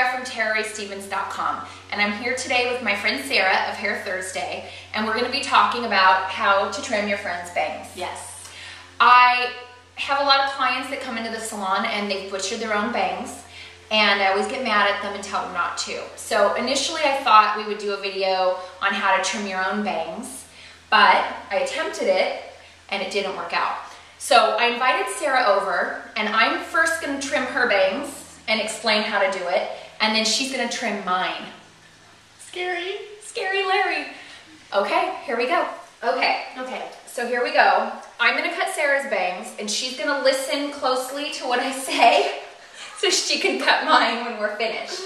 Tera from TeraRayStevens.com, and I'm here today with my friend Sarah of Hair Thursday, and we're going to be talking about how to trim your friend's bangs. Yes. I have a lot of clients that come into the salon and they've butchered their own bangs, and I always get mad at them and tell them not to. So initially I thought we would do a video on how to trim your own bangs, but I attempted it and it didn't work out. So I invited Sarah over, and I'm first going to trim her bangs and explain how to do it, and then she's going to trim mine. Scary. Scary Larry. Okay, here we go. Okay, so here we go. I'm going to cut Sarah's bangs, and she's going to listen closely to what I say so she can cut mine when we're finished.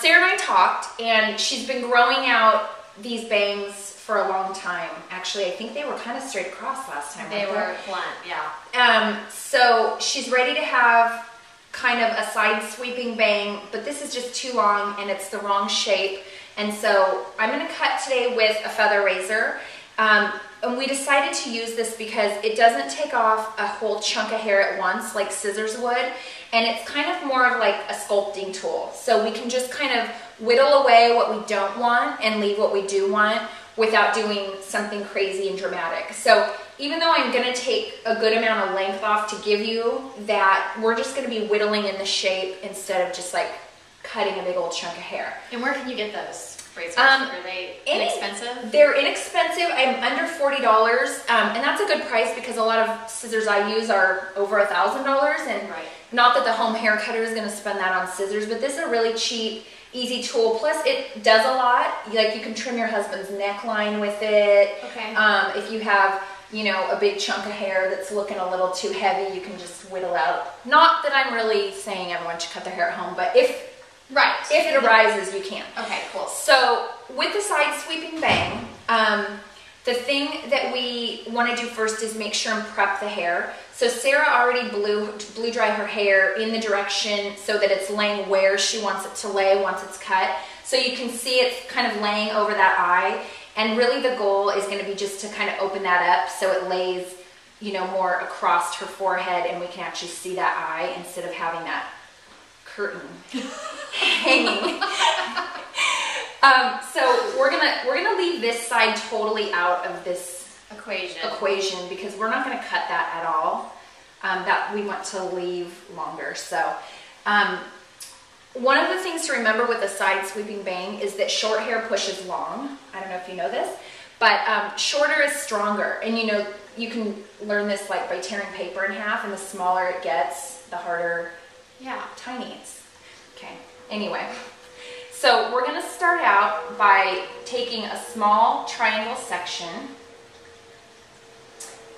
Sarah and I talked, and she's been growing out these bangs for a long time. Actually, I think they were kind of straight across last time. They were blunt, yeah. So she's ready to have kind of a side sweeping bang, but this is just too long and it's the wrong shape. And so I'm going to cut today with a feather razor. And we decided to use this because it doesn't take off a whole chunk of hair at once like scissors would. And it's kind of more of like a sculpting tool. So we can just kind of whittle away what we don't want and leave what we do want without doing something crazy and dramatic. So even though I'm gonna take a good amount of length off to give you that, we're just gonna be whittling in the shape instead of just like cutting a big old chunk of hair. And where can you get those razors? Are they inexpensive? They're inexpensive. I'm under $40, and that's a good price because a lot of scissors I use are over $1,000, and right. Not that the home hair cutter is gonna spend that on scissors, but this is a really cheap, easy tool. Plus it does a lot. Like you can trim your husband's neckline with it. Okay. If you have, you know, a big chunk of hair that's looking a little too heavy, you can just whittle out. Not that I'm really saying everyone should cut their hair at home, but if it arises, you can. Okay, cool. So with the side sweeping bang, the thing that we want to do first is make sure and prep the hair. So Sarah already blew dry her hair in the direction so that it's laying where she wants it to lay once it's cut. So you can see it's kind of laying over that eye. And really the goal is going to be just to kind of open that up so it lays, you know, more across her forehead and we can actually see that eye instead of having that curtain hanging. So we're gonna leave this side totally out of this equation because we're not gonna cut that at all. That we want to leave longer. So one of the things to remember with a side sweeping bang is that short hair pushes long. I don't know if you know this, but shorter is stronger. And you know, you can learn this like by tearing paper in half, and the smaller it gets, the harder, tiny it's. Okay, anyway. So we're going to start out by taking a small triangle section,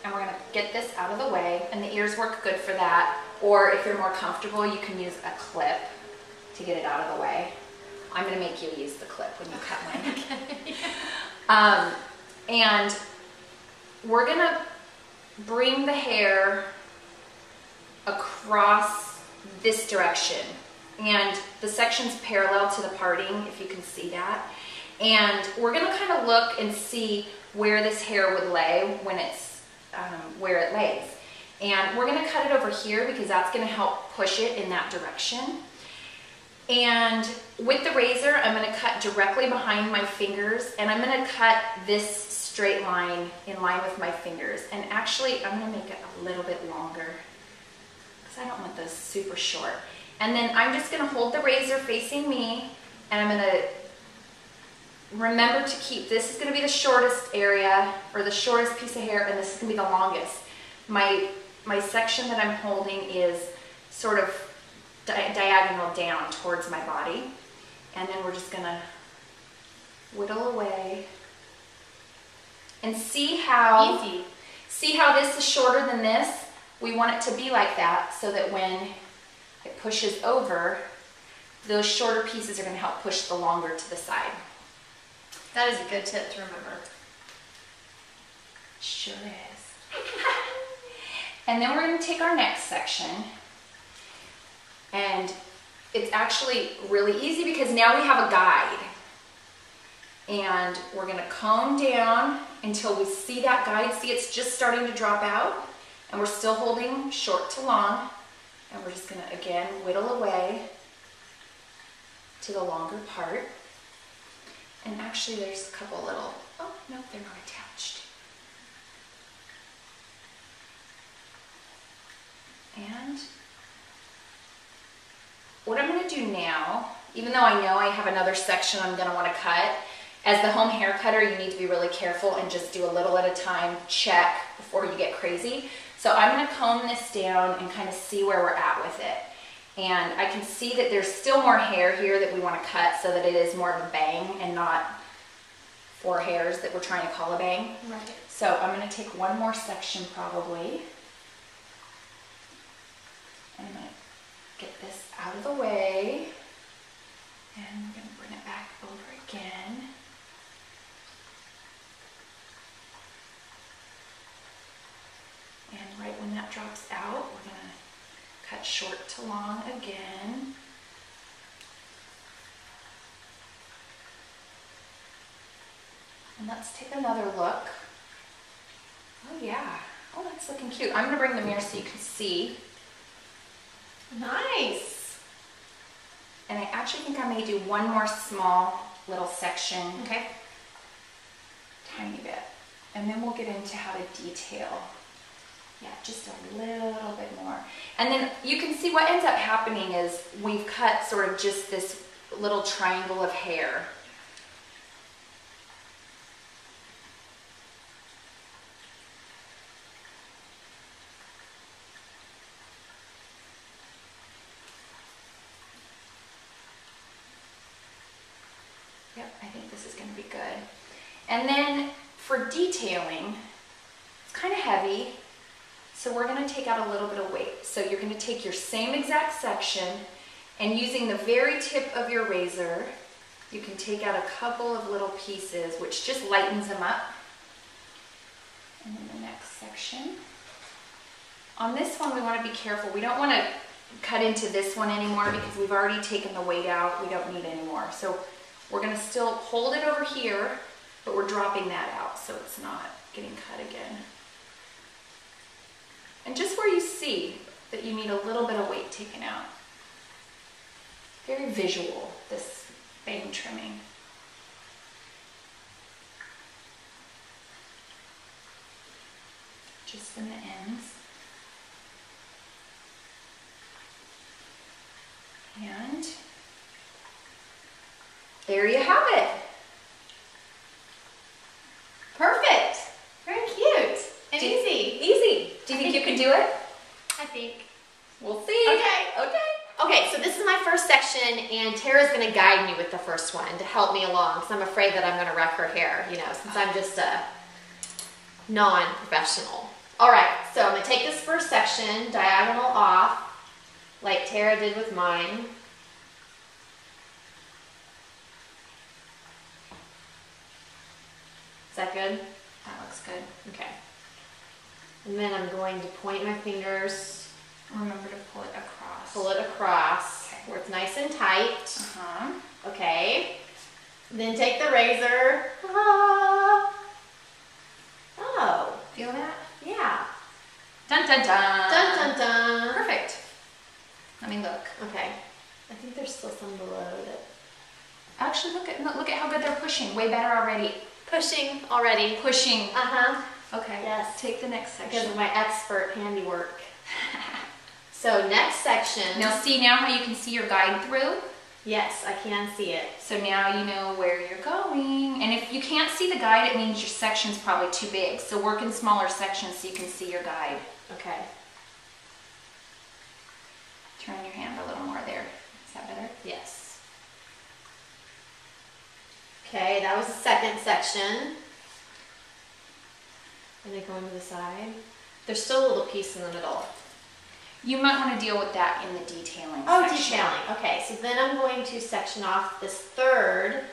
and we're going to get this out of the way, and the ears work good for that, or if you're more comfortable, you can use a clip to get it out of the way. I'm going to make you use the clip when you cut mine. And we're going to bring the hair across this direction. And the section's parallel to the parting, if you can see that. And we're gonna kind of look and see where this hair would lay when it's, where it lays. And we're gonna cut it over here because that's gonna help push it in that direction. And with the razor, I'm gonna cut directly behind my fingers, and I'm gonna cut this straight line in line with my fingers. And actually, I'm gonna make it a little bit longer because I don't want this super short. And then I'm just going to hold the razor facing me, and I'm going to remember to keep, this is going to be the shortest area, or the shortest piece of hair, and this is going to be the longest. My section that I'm holding is sort of diagonal down towards my body. And then we're just going to whittle away. And see how this is shorter than this? We want it to be like that so that when it pushes over, those shorter pieces are going to help push the longer to the side. That is a good tip to remember. Sure is. And then we're going to take our next section, and it's actually really easy because now we have a guide. And we're going to comb down until we see that guide. See, it's just starting to drop out, and we're still holding short to long. And we're just going to, again, whittle away. to the longer part. And actually there's a couple little, oh no, they're not attached. And what I'm going to do now, even though I know I have another section I'm going to want to cut, as the home hair cutter, you need to be really careful and just do a little at a time, check before you get crazy. So I'm going to comb this down and kind of see where we're at with it. And I can see that there's still more hair here that we want to cut so that it is more of a bang and not 4 hairs that we're trying to call a bang. Right. So I'm going to take one more section probably. And I'm going to get this out of the way. And we're going to bring it back over again. And right when that drops out, we're going to cut short to long again. And let's take another look. Oh yeah, oh that's looking cute. I'm going to bring the mirror so you can see. Nice. And I actually think I may do one more small little section. Okay. Tiny bit. And then we'll get into how to detail. Yeah, just a little bit more. And then you can see what ends up happening is we've cut sort of just this little triangle of hair. Yep, I think this is going to be good. And then for detailing, it's kind of heavy, so we're going to take out a little bit of weight. So you're going to take your same exact section and using the very tip of your razor, you can take out a couple of little pieces, which just lightens them up. And then the next section. On this one, we want to be careful. We don't want to cut into this one anymore because we've already taken the weight out. We don't need any more. So we're going to still hold it over here, but we're dropping that out so it's not getting cut again. And just where you see that you need a little bit of weight taken out. Very visual, this bang trimming. Just in the ends. And there you have it. Perfect. Very cute. And easy. Easy. Do you think you can do it? I think. We'll see. Okay. Okay, so this is my first section, and Tara's going to guide me with the first one to help me along, because I'm afraid that I'm going to wreck her hair, you know, since I'm just a non-professional. All right, so I'm going to take this first section, diagonal off, like Tara did with mine. Is that good? That looks good. Okay. And then I'm going to point my fingers. Remember to pull it across. Pull it across, okay, where it's nice and tight. Uh-huh. Okay. Then take the razor. Ah. Oh. Feel that? Yeah. Dun dun dun. Dun dun dun. Perfect. Let me look. Okay. I think there's still some below that. Actually, look at how good they're pushing. Way better already. Pushing already. Pushing. Uh-huh. Okay. Yes. Take the next section. Because of my expert handiwork. So next section. Now see now how you can see your guide through? Yes, I can see it. So now you know where you're going. And if you can't see the guide, it means your section's probably too big. So work in smaller sections so you can see your guide. Okay. Turn your hand a little more there. Is that better? Yes. Okay, that was the second section. And then going to the side. There's still a little piece in the middle. You might want to deal with that in the detailing Oh, section. detailing. Okay, so then I'm going to section off this third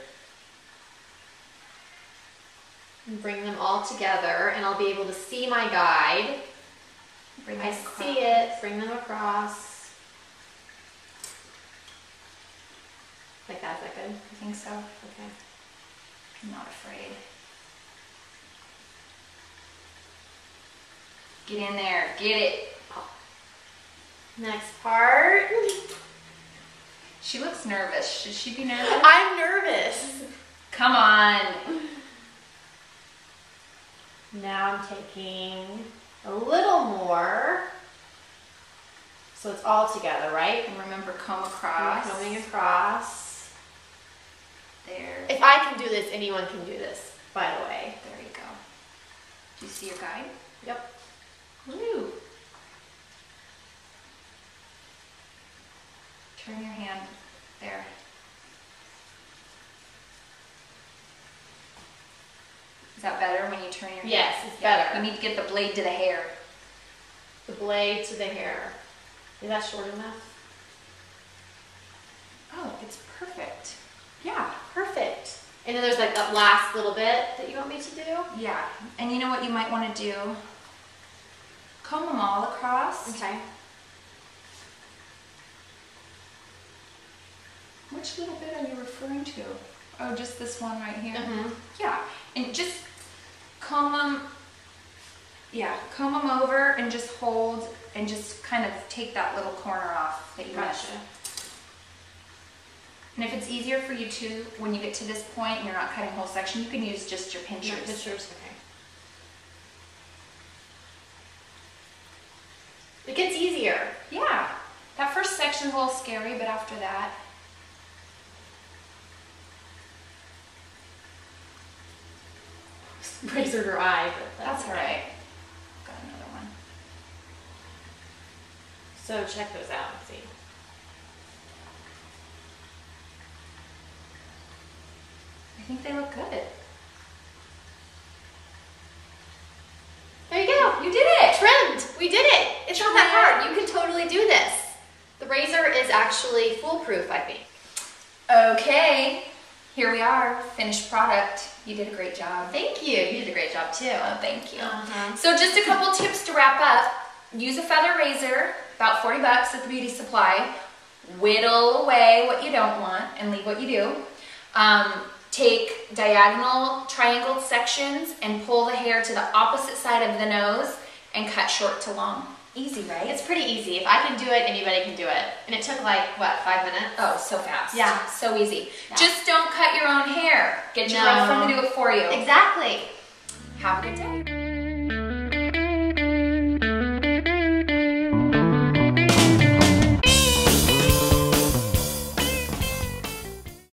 and bring them all together, and I'll be able to see my guide. I see it. Bring them across. Like that. Is that good? I think so. Okay. I'm not afraid. Get in there. Get it. Next part. She looks nervous. Should she be nervous? I'm nervous. Come on. Now I'm taking a little more. So it's all together, right? And remember, comb across. Combing across. There. If I can do this, anyone can do this, by the way. There you go. Do you see your guide? Yep. Woo. Turn your hand there. Is that better when you turn your hand? Yes, it's Yeah. better. You need to get the blade to the hair. The blade to the hair. Is that short enough? Oh, it's perfect. Yeah, perfect. And then there's like that last little bit that you want me to do? Yeah. And you know what you might want to do? Comb them all across. Okay. Which little bit are you referring to? Oh, just this one right here? Mm-hmm. Yeah. And just comb them, comb them over and just hold and just kind of take that little corner off that you missed. Gotcha. And if it's easier for you to, when you get to this point and you're not cutting a whole section, you can use just your pinchers. Your pinchers, okay. It gets easier. Yeah. That first section's a little scary, but after that. Razored her eye, but That's all right. Got another one. So check those out and see. I think they look good. There you go. You did it! Trimmed. We did it. It's not that hard. You can totally do this. The razor is actually foolproof, I think. Okay. Here we are. Finished product. You did a great job. Thank you. You did a great job too. Oh, thank you. Uh-huh. So just a couple tips to wrap up. Use a feather razor, about 40 bucks at the beauty supply. Whittle away what you don't want and leave what you do. Take diagonal triangled sections and pull the hair to the opposite side of the nose and cut short to long. Easy, right? It's pretty easy. If I can do it, anybody can do it. And it took like, what, 5 minutes? Oh, so fast. Yeah. So easy. Yeah. just don't cut your own hair. Get your No. girlfriend to do it for you. Exactly. Have a good day.